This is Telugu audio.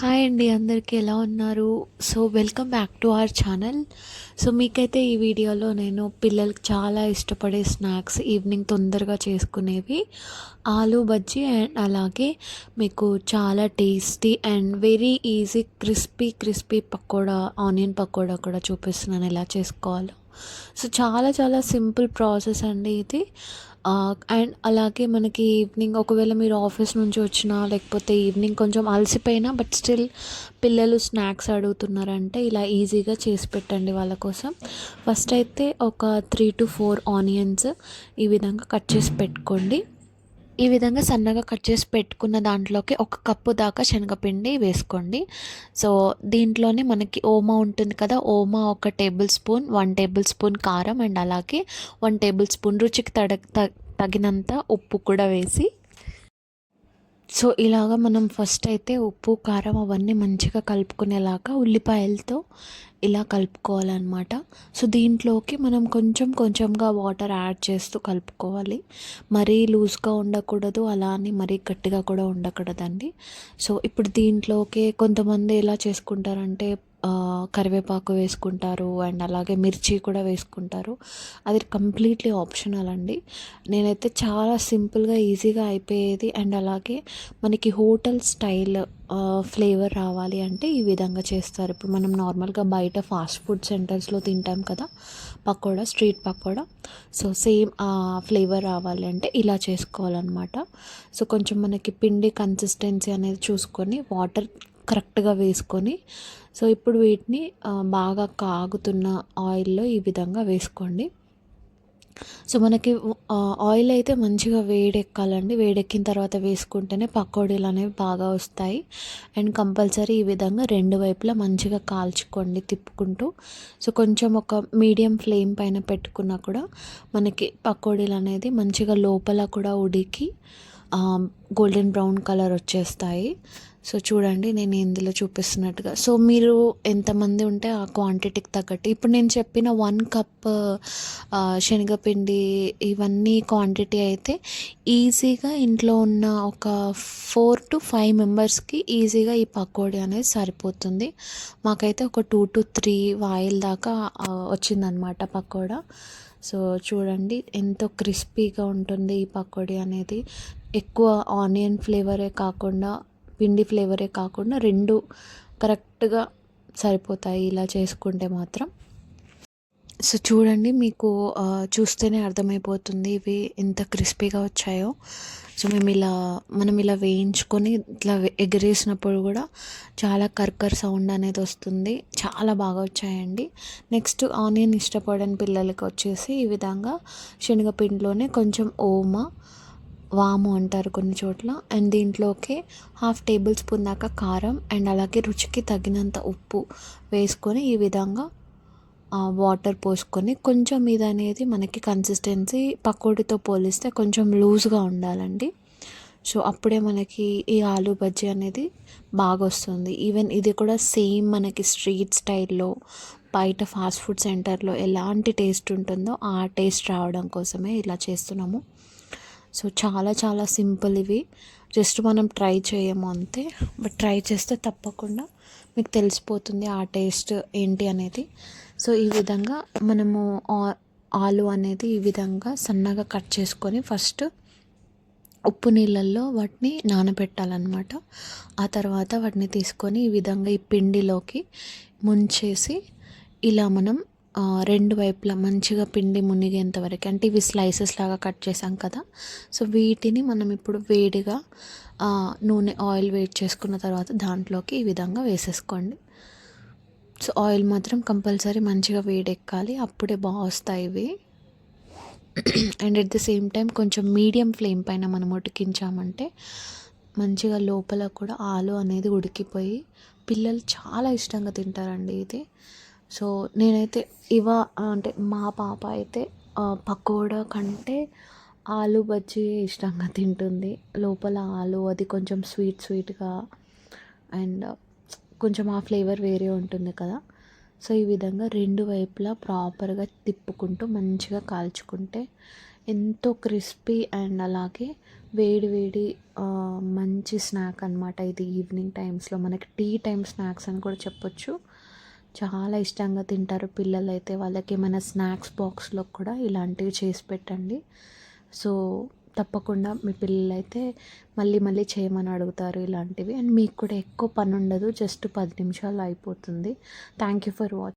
హాయ్ అండి, అందరికీ ఎలా ఉన్నారు? So welcome back to our channel. So మీకైతే ఈ వీడియోలో నేను పిల్లలకి చాలా ఇష్టపడే స్నాక్స్ ఈవినింగ్ తొందరగా చేసుకునేవి ఆలూ బజ్జీ అండ్ అలాగే మీకు చాలా tasty and very easy crispy pakoda, onion pakoda కూడా చూపిస్తున్నాను ఎలా చేసుకోవాలో. సో చాలా చాలా సింపుల్ ప్రాసెస్ అండి ఇది. అండ్ అలాగే మనకి ఈవినింగ్ ఒకవేళ మీరు ఆఫీస్ నుంచి వచ్చినా లేకపోతే ఈవినింగ్ కొంచెం అలసిపోయినా బట్ స్టిల్ పిల్లలు స్నాక్స్ అడుగుతున్నారంటే ఇలా ఈజీగా చేసి పెట్టండి వాళ్ళ కోసం. ఫస్ట్ అయితే ఒక 3 to 4 ఆనియన్స్ ఈ విధంగా కట్ చేసి పెట్టుకోండి. ఈ విధంగా సన్నగా కట్ చేసి పెట్టుకున్న దాంట్లోకి 1 కప్పు దాకా శనగపిండి వేసుకోండి. సో దీంట్లోనే మనకి ఓమా ఉంటుంది కదా, ఓమా 1 టేబుల్ స్పూన్, 1 టేబుల్ స్పూన్ కారం అండ్ అలాగే 1 టేబుల్ స్పూన్ రుచికి తగినంత ఉప్పు కూడా వేసి, సో ఇలాగ మనం ఫస్ట్ అయితే ఉప్పు కారం అవన్నీ మంచిగా కలుపుకునేలాగా ఉల్లిపాయలతో ఇలా కలుపుకోవాలన్నమాట. సో దీంట్లోకి మనం కొంచెంగా వాటర్ యాడ్ చేస్తూ కలుపుకోవాలి. మరీ లూజ్గా ఉండకూడదు, అలా అని మరీ గట్టిగా కూడా ఉండకూడదండి. సో ఇప్పుడు దీంట్లోకి కొంతమంది ఎలా చేసుకుంటారంటే కరివేపాకు వేసుకుంటారు అండ్ అలాగే మిర్చి కూడా వేసుకుంటారు. అది కంప్లీట్లీ ఆప్షనల్ అండి. నేనైతే చాలా సింపుల్గా ఈజీగా అయిపోయేది అండ్ అలాగే మనకి హోటల్ స్టైల్ ఫ్లేవర్ రావాలి అంటే ఈ విధంగా చేస్తారు. ఇప్పుడు మనం నార్మల్గా బయట ఫాస్ట్ ఫుడ్ సెంటర్స్లో తింటాం కదా pakoda, street pakoda. So same ఆ ఫ్లేవర్ రావాలి అంటే ఇలా చేసుకోవాలన్నమాట. సో కొంచెం మనకి పిండి కన్సిస్టెన్సీ అనేది చూసుకొని వాటర్ కరెక్ట్గా వేసుకొని, సో ఇప్పుడు వీటిని బాగా కాగుతున్న ఆయిల్లో ఈ విధంగా వేసుకోండి. సో మనకి ఆయిల్ అయితే మంచిగా వేడెక్కాలండి. వేడెక్కిన తర్వాత వేసుకుంటేనే పకోడీలు అనేవి బాగా వస్తాయి. అండ్ కంపల్సరీ ఈ విధంగా 2 వైపులా మంచిగా కాల్చుకోండి తిప్పుకుంటూ. సో కొంచెం ఒక మీడియం ఫ్లేమ్ పైన పెట్టుకున్నా కూడా మనకి పకోడీలు అనేది మంచిగా లోపల కూడా ఉడికి గోల్డెన్ బ్రౌన్ కలర్ వచ్చేస్తాయి. సో చూడండి నేను ఇందులో చూపిస్తున్నట్టుగా. సో మీరు ఎంతమంది ఉంటే ఆ క్వాంటిటీకి తగ్గట్టు ఇప్పుడు నేను చెప్పిన 1 కప్ శనగపిండి ఇవన్నీ క్వాంటిటీ అయితే ఈజీగా ఇంట్లో ఉన్న ఒక 4 to 5 మెంబర్స్కి ఈజీగా ఈ పకోడీ అనేది సరిపోతుంది. మాకైతే ఒక 2 to 3 వాయిల్ దాకా వచ్చిందనమాట పకోడా. సో చూడండి ఎంతో క్రిస్పీగా ఉంటుంది ఈ పకోడీ అనేది. ఎక్కువ ఆనియన్ ఫ్లేవరే కాకుండా పిండి ఫ్లేవరే కాకుండా 2 కరెక్ట్గా సరిపోతాయి ఇలా చేసుకుంటే మాత్రం. సో చూడండి మీకు చూస్తేనే అర్థమైపోతుంది ఇవి ఎంత క్రిస్పీగా వచ్చాయో. సో మనం ఇలా వేయించుకొని ఇట్లా ఎగరేసినప్పుడు కూడా చాలా కర్కర్ సౌండ్ అనేది వస్తుంది. చాలా బాగా వచ్చాయండి. నెక్స్ట్ ఆనియన్ ఇష్టపడని పిల్లలకి వచ్చేసి ఈ విధంగా శనగపిండిలోనే కొంచెం ఓమా, వాము అంటారు కొన్ని చోట్ల, అండ్ దీంట్లోకి 1/2 టేబుల్ స్పూన్ దాకా కారం అండ్ అలాగే రుచికి తగినంత ఉప్పు వేసుకొని ఈ విధంగా వాటర్ పోసుకొని కొంచెం ఇది అనేది మనకి కన్సిస్టెన్సీ పకోడీతో పోలిస్తే కొంచెం లూజ్గా ఉండాలండి. సో అప్పుడే మనకి ఈ ఆలూ బజ్జీ అనేది బాగా వస్తుంది. ఈవెన్ ఇది కూడా సేమ్ మనకి స్ట్రీట్ స్టైల్లో బయట ఫాస్ట్ ఫుడ్ సెంటర్లో ఎలాంటి టేస్ట్ ఉంటుందో ఆ టేస్ట్ రావడం కోసమే ఇలా చేస్తున్నాము. సో చాలా చాలా సింపుల్ ఇవి. జస్ట్ మనం ట్రై చేయము అంతే, బట్ ట్రై చేస్తే తప్పకుండా మీకు తెలిసిపోతుంది ఆ టేస్ట్ ఏంటి అనేది. సో ఈ విధంగా మనము ఆలు అనేది ఈ విధంగా సన్నగా కట్ చేసుకొని ఫస్ట్ ఉప్పు నీళ్ళల్లో వాటిని నానబెట్టాలన్నమాట. ఆ తర్వాత వాటిని తీసుకొని ఈ విధంగా ఈ పిండిలోకి ముంచేసి ఇలా మనం 2 వైపులా మంచిగా పిండి మునిగేంత వరకు, అంటే ఇవి స్లైసెస్ లాగా కట్ చేసాం కదా. సో వీటిని మనం ఇప్పుడు వేడిగా నూనె ఆయిల్ వేడి చేసుకున్న తర్వాత దాంట్లోకి ఈ విధంగా వేసేసుకోండి. సో ఆయిల్ మాత్రం కంపల్సరీ మంచిగా వేడెక్కాలి, అప్పుడే బాగా వస్తాయి ఇవి. And at the same time కొంచెం మీడియం ఫ్లేమ్ పైన మనం ఉడికించామంటే మంచిగా లోపల కూడా ఆలు అనేది ఉడికిపోయి పిల్లలు చాలా ఇష్టంగా తింటారండి ఇది. సో నేనైతే అంటే మా పాప అయితే పకోడా కంటే ఆలూ బజ్జీ ఇష్టంగా తింటుంది. లోపల ఆలు అది కొంచెం స్వీట్గా అండ్ కొంచెం ఆ ఫ్లేవర్ వేరే ఉంటుంది కదా. సో ఈ విధంగా 2 వైపులా ప్రాపర్గా తిప్పుకుంటూ మంచిగా కాల్చుకుంటే ఎంతో క్రిస్పీ అండ్ అలాగే వేడి వేడి మంచి స్నాక్ అనమాట ఇది. ఈవినింగ్ టైమ్స్లో మనకి టీ టైం స్నాక్స్ అని కూడా చెప్పొచ్చు. చాలా ఇష్టంగా తింటారు పిల్లలైతే. వాళ్ళకి ఏమైనా స్నాక్స్ బాక్స్లో కూడా ఇలాంటివి చేసి పెట్టండి. సో తప్పకుండా మీ పిల్లలైతే మళ్ళీ మళ్ళీ చేయమని అడుగుతారు ఇలాంటివి. అండ్ మీకు కూడా ఎక్కువ పని ఉండదు, జస్ట్ 10 నిమిషాల్లో అయిపోతుంది. Thank you for watching.